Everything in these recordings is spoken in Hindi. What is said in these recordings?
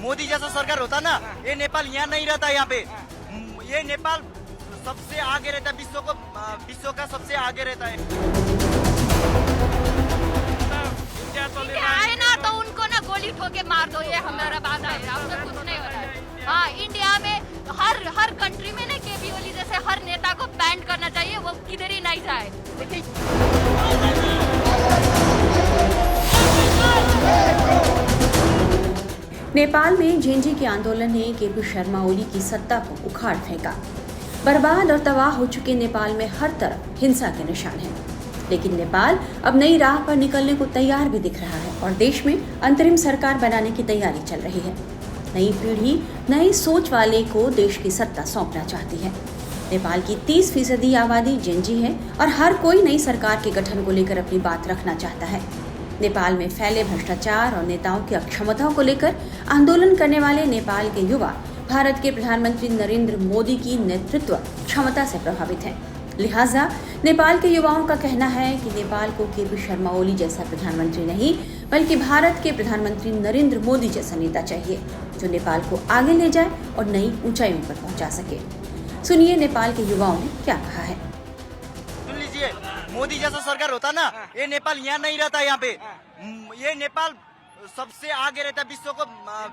मोदी जैसा सरकार होता ना, ये नेपाल यहाँ नहीं रहता। यहाँ पे ये नेपाल सबसे आगे रहता है, विश्व का सबसे आगे रहता है। इंडिया आए ना तो उनको ना गोली ठोके मार दो, ये हमारा वादा है, आपको कुछ नहीं हो रहा है। हाँ, इंडिया में हर कंट्री में ना केपी ओली जैसे हर नेता को बैन करना चाहिए, वो किधर ही नहीं जाए। नेपाल में झेंझी के आंदोलन ने केपी शर्मा ओली की सत्ता को उखाड़ फेंका। बर्बाद और तबाह हो चुके नेपाल में हर तरफ हिंसा के निशान हैं। लेकिन नेपाल अब नई राह पर निकलने को तैयार भी दिख रहा है और देश में अंतरिम सरकार बनाने की तैयारी चल रही है। नई पीढ़ी नई सोच वाले को देश की सत्ता सौंपना चाहती है। नेपाल की 30% आबादी झेंझी है और हर कोई नई सरकार के गठन को लेकर अपनी बात रखना चाहता है। नेपाल में फैले भ्रष्टाचार और नेताओं की अक्षमताओं को लेकर आंदोलन करने वाले नेपाल के युवा भारत के प्रधानमंत्री नरेंद्र मोदी की नेतृत्व क्षमता से प्रभावित हैं। लिहाजा नेपाल के युवाओं का कहना है कि नेपाल को केपी शर्मा ओली जैसा प्रधानमंत्री नहीं, बल्कि भारत के प्रधानमंत्री नरेंद्र मोदी जैसा नेता चाहिए, जो नेपाल को आगे ले जाए और नई ऊंचाइयों पर पहुंचा सके। सुनिए नेपाल के युवाओं ने क्या कहा है। सुन लीजिए, मोदी जैसा सरकार होता ना, ये नेपाल यहाँ नहीं रहता। यहाँ पे ये नेपाल सबसे आगे रहता है,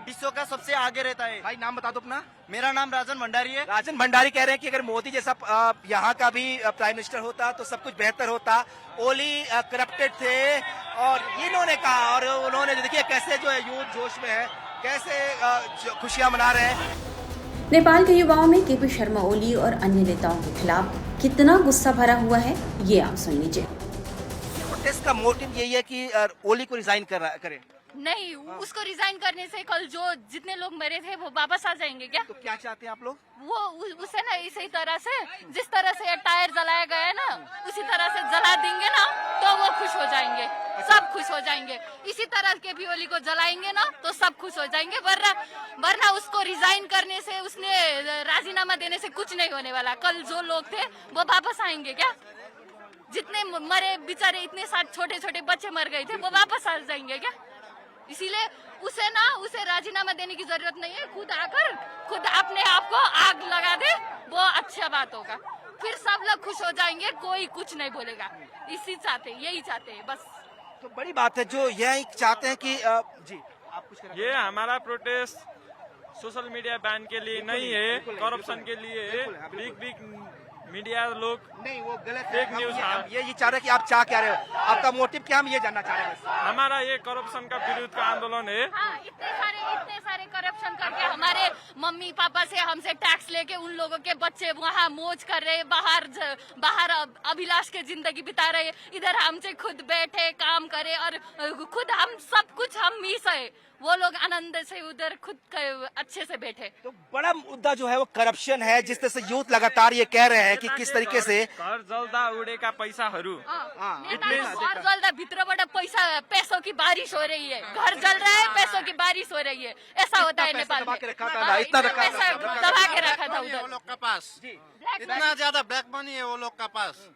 विश्व का सबसे आगे रहता है। भाई नाम बता दो अपना। मेरा नाम राजन भंडारी है। राजन भंडारी कह रहे हैं कि अगर मोदी जैसा यहाँ का भी प्राइम मिनिस्टर होता तो सब कुछ बेहतर होता। ओली करप्टेड थे और इन्होंने कहा, और उन्होंने देखिए कैसे जो है यूथ जोश में है, कैसे खुशियां मना रहे हैं। नेपाल के युवाओं में केपी शर्मा ओली और अन्य नेताओं के खिलाफ कितना गुस्सा भरा हुआ है, ये आप सुन लीजिए। प्रोटेस्ट का मोटिव यही है कि ओली को रिजाइन करें। नहीं, उसको रिजाइन करने से कल जो जितने लोग मरे थे वो वापस आ जाएंगे क्या? तो क्या चाहते हैं आप लोग? वो उसे ना इसी तरह से, जिस तरह से टायर जलाया गया है ना, उसी तरह से जला देंगे ना तो वो खुश हो जाएंगे, सब खुश हो जाएंगे। इसी तरह केपी ओली को जलाएंगे ना तो सब खुश हो जाएंगे। वरना उसको रिजाइन करने से, उसने राजीनामा देने से कुछ नहीं होने वाला। कल जो लोग थे वो वापस आएंगे क्या? जितने मरे बेचारे, इतने सारे छोटे छोटे बच्चे मर गए थे, वो वापस आ जाएंगे क्या? इसीलिए उसे राजीनामा देने की जरूरत नहीं है। खुद अपने आप को आग लगा दे, वो अच्छा बात होगा। फिर सब लोग खुश हो जाएंगे, कोई कुछ नहीं बोलेगा। यही चाहते हैं बस। तो बड़ी बात है जो यही चाहते हैं कि जी आप कुछ करें। ये हमारा प्रोटेस्ट सोशल मीडिया बैन के लिए नहीं है, करप्शन के लिए है। बिग मीडिया लोग नहीं, वो गलत है। फेक न्यूज ये चाह रहे हैं कि आप चाह क्या रहे हो, आपका मोटिव क्या, हम ये जानना चाह रहे हैं। हमारा ये करप्शन का विरुद्ध का आंदोलन है। हाँ, इतने सारे करप्शन करके हमारे मम्मी पापा से हमसे टैक्स लेके उन लोगों के बच्चे वहाँ मौज कर रहे, बाहर अभिलाष के जिंदगी बिता रहे। इधर हमसे खुद बैठे काम करे और खुद हम सब कुछ हम ही सहे, वो लोग आनंद से उधर खुद अच्छे से बैठे। तो बड़ा मुद्दा जो है वो करप्शन है, जिस तरह से यूथ लगातार ये कह रहे हैं कि किस तरीके से घर जल्दा उड़ेका पैसाहरू, घर जल्दा भित्रबाट पैसों की बारिश हो रही है, घर जल रहा है, पैसों की बारिश हो रही है। ऐसा होता है नेपाल में। इतना पैसा दबा के रखा था उधर। वो लोग का पास इतना ज्यादा ब्लैक मनी है वो लोग का पास।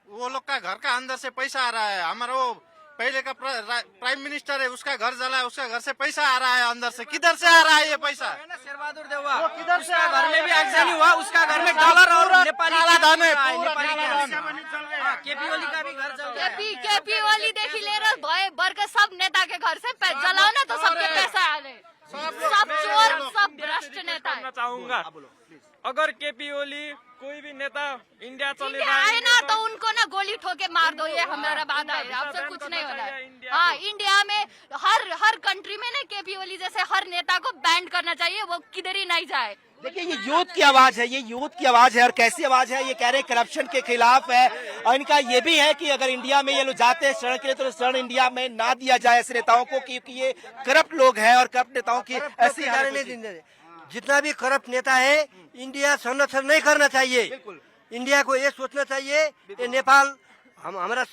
वो लोग का घर का अंदर से पैसा आ रहा है। हमारा वो पहले का प्राइम मिनिस्टर है, उसका घर जला है, उसका घर से पैसा आ रहा है अंदर से। किधर से आ रहा है ये पैसा? शेरबहादुर देउवा, वो किधर से आ रहा है? घर में भी आगजनी हुआ, उसका घर में डॉलर और नेपाली काला धन है, नेपाली पूरा काला धन। केपी ओली का भी घर जल रहा है। केपी ओली देखी ले रहे भय भर के सब नेता के घर से जलाओ ना तो सबके पैसा आ रहे। सब चोर, सब भ्रष्ट नेता है। चाहूंगा अगर केपी ओली कोई भी नेता इंडिया चले आए ना तो उनको ना गोली ठोके मार दो, ये हमारा वादा है, आपसे कुछ नहीं होना है। हाँ, इंडिया में हर कंट्री में ना केपी ओली जैसे हर नेता को बैन करना चाहिए, वो किधर ही नहीं जाए। देखिए ये यूथ की आवाज है, ये यूथ की आवाज है। और कैसी आवाज है? ये कह रहे हैं करप्शन के खिलाफ है। और इनका ये भी है कि अगर इंडिया में ये लोग जाते हैं शरण के लिए तो शरण इंडिया में ना दिया जाए ऐसे नेताओं को, क्योंकि ये करप्ट लोग हैं और करप्ट नेताओं की ऐसी जितना भी करप्ट नेता है, इंडिया संरक्षण नहीं करना चाहिए। इंडिया को ये सोचना चाहिए ये नेपाल हमारा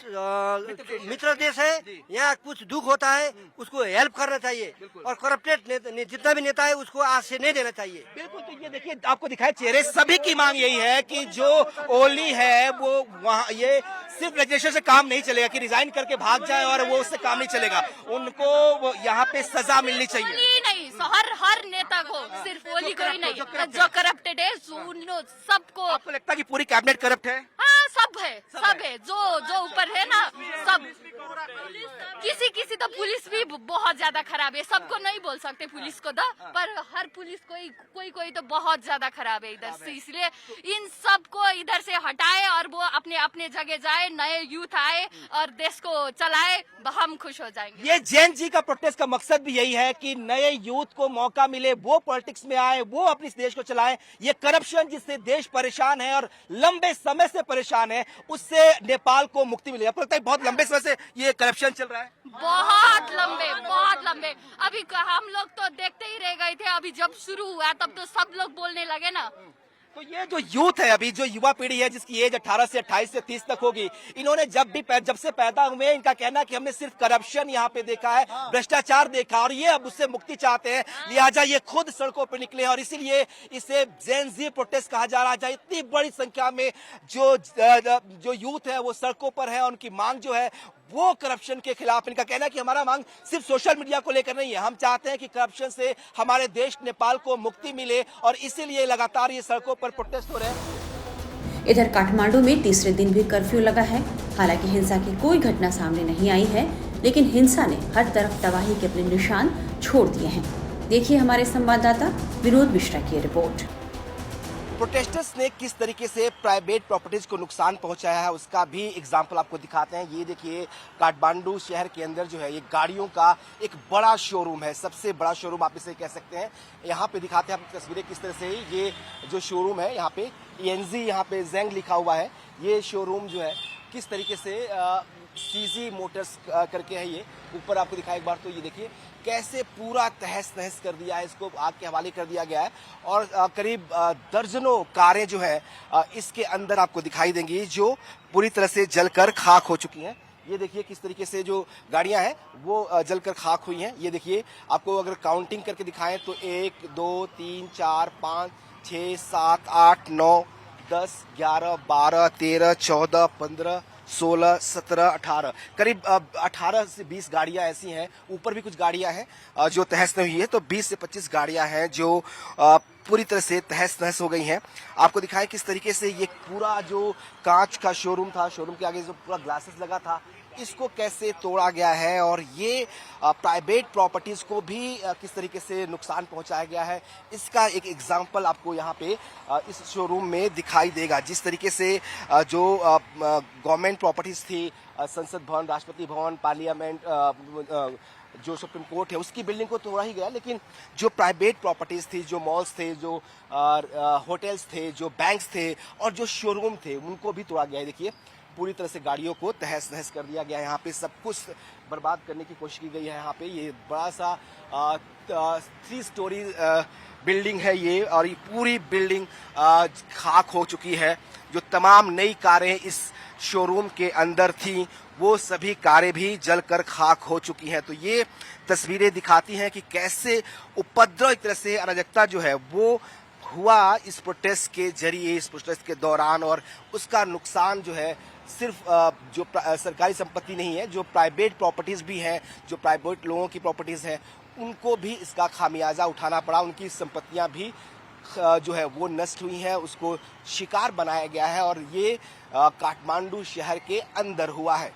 मित्र देश है, यहाँ कुछ दुख होता है उसको हेल्प करना चाहिए और करप्टेड जितना भी नेता है उसको आज से नहीं देना चाहिए। बिल्कुल। तो ये देखिए आपको दिखाए चेहरे, सभी की मांग यही है कि जो ओली है वो वहाँ, ये सिर्फ रजिस्ट्रेशन से काम नहीं चलेगा कि रिजाइन करके भाग जाए और वो उससे काम नहीं चलेगा, उनको यहाँ पे सजा मिलनी चाहिए। नहीं, हर नेता को, सिर्फ ओली को ही नहीं, जो करप्टेड है सबको। आपको लगता है कि पूरी कैबिनेट करप्ट है? हाँ, सब है जो ऊपर है ना, सब। किसी तो पुलिस भी बहुत ज्यादा खराब है, सबको नहीं बोल सकते पुलिस को तो, पर हर पुलिस कोई तो बहुत ज्यादा खराब है इधर से। इसलिए इन सबको इधर से हटाए और वो अपने अपने जगह जाए, नए यूथ आए और देश को चलाए, हम खुश हो जाएंगे। ये जैन जी का प्रोटेस्ट का मकसद भी यही है कि नए यूथ को मौका मिले, वो पॉलिटिक्स में आए, वो अपने देश को चलाएं। ये करप्शन जिससे देश परेशान है और लंबे समय से परेशान है, उससे नेपाल को मुक्ति मिले। आपको लगता है बहुत लंबे समय से ये करप्शन चल रहा है? बहुत लंबे। अभी हम लोग तो देखते ही रह गए थे, अभी जब शुरू हुआ तब तो सब लोग बोलने लगे ना। तो ये जो यूथ है, अभी जो युवा पीढ़ी है जिसकी एज 18 से 28 से 30 तक होगी, इन्होंने जब से पैदा हुए इनका कहना है कि हमने सिर्फ करप्शन यहाँ पे देखा है, भ्रष्टाचार देखा, और ये अब उससे मुक्ति चाहते हैं। लिहाजा ये खुद सड़कों पर निकले और इसीलिए इसे जेन जी प्रोटेस्ट कहा जा रहा है। इतनी बड़ी संख्या में जो यूथ है वो सड़कों पर है, उनकी मांग जो है वो करप्शन के खिलाफ। इनका कहना है कि हमारा मांग सिर्फ सोशल मीडिया को लेकर नहीं है, हम चाहते हैं कि करप्शन से हमारे देश नेपाल को मुक्ति मिले और इसीलिए लगातार ये सड़कों पर प्रोटेस्ट हो रहे हैं। इधर काठमांडू में तीसरे दिन भी कर्फ्यू लगा है। हालांकि हिंसा की कोई घटना सामने नहीं आई है, लेकिन हिंसा ने हर तरफ तबाही के अपने निशान छोड़ दिए हैं। देखिए हमारे संवाददाता विनोद मिश्रा की रिपोर्ट। प्रोटेस्टर्स ने किस तरीके से प्राइवेट प्रॉपर्टीज को नुकसान पहुंचाया है उसका भी एग्जाम्पल आपको दिखाते हैं। ये देखिए काठमांडू शहर के अंदर जो है ये गाड़ियों का एक बड़ा शोरूम है, सबसे बड़ा शोरूम आप इसे कह सकते हैं। यहाँ पे दिखाते हैं आपको तस्वीरें किस तरह से ये जो शोरूम है, यहाँ पे ENZ यहाँ पे जेंग लिखा हुआ है। ये शोरूम जो है किस तरीके से CG मोटर्स करके है, ये ऊपर आपको दिखाया एक बार। तो ये देखिए कैसे पूरा तहस नहस कर दिया है, इसको आग के हवाले कर दिया गया है और करीब दर्जनों कारें जो है इसके अंदर आपको दिखाई देंगी जो पूरी तरह से जलकर खाक हो चुकी हैं। ये देखिए किस तरीके से जो गाड़ियां हैं वो जलकर खाक हुई हैं। ये देखिए आपको अगर काउंटिंग करके दिखाएं तो 1 2 3 4 5 6 7 8 9 10 11 12 13 14 15 16 17 18 करीब 18 से 20 गाड़ियां ऐसी हैं। ऊपर भी कुछ गाड़ियां हैं जो तहस नहीं हुई है, तो 20 से 25 गाड़ियां हैं जो पूरी तरह से तहस नहस हो गई हैं। आपको दिखाएं किस तरीके से ये पूरा जो कांच का शोरूम था, शोरूम के आगे जो पूरा ग्लासेस लगा था, इसको कैसे तोड़ा गया है और ये प्राइवेट प्रॉपर्टीज को भी किस तरीके से नुकसान पहुंचाया गया है, इसका एक एग्जाम्पल आपको यहाँ पे इस शोरूम में दिखाई देगा। जिस तरीके से जो गवर्नमेंट प्रॉपर्टीज थी, संसद भवन, राष्ट्रपति भवन, पार्लियामेंट, जो सुप्रीम कोर्ट है, उसकी बिल्डिंग को तोड़ा ही गया, लेकिन जो प्राइवेट प्रॉपर्टीज थी, जो मॉल्स थे, जो होटल्स थे, जो बैंक्स थे और जो शोरूम थे, उनको भी तोड़ा गया है। देखिए पूरी तरह से गाड़ियों को तहस नहस कर दिया गया है। यहाँ पे सब कुछ बर्बाद करने की कोशिश की गई है। यहाँ पे ये बड़ा सा 3 स्टोरी बिल्डिंग है ये, और ये पूरी बिल्डिंग खाक हो चुकी है। जो तमाम नई कारें इस शोरूम के अंदर थी वो सभी कारें भी जलकर खाक हो चुकी हैं। तो ये तस्वीरें दिखाती हैं कि कैसे उपद्रव, एक तरह से अराजकता जो है वो हुआ इस प्रोटेस्ट के जरिए, इस प्रोटेस्ट के दौरान, और उसका नुकसान जो है सिर्फ जो सरकारी संपत्ति नहीं है, जो प्राइवेट प्रॉपर्टीज भी हैं, जो प्राइवेट लोगों की प्रॉपर्टीज हैं, उनको भी इसका खामियाजा उठाना पड़ा। उनकी संपत्तियां भी जो है वो नष्ट हुई हैं, उसको शिकार बनाया गया है और ये काठमांडू शहर के अंदर हुआ है।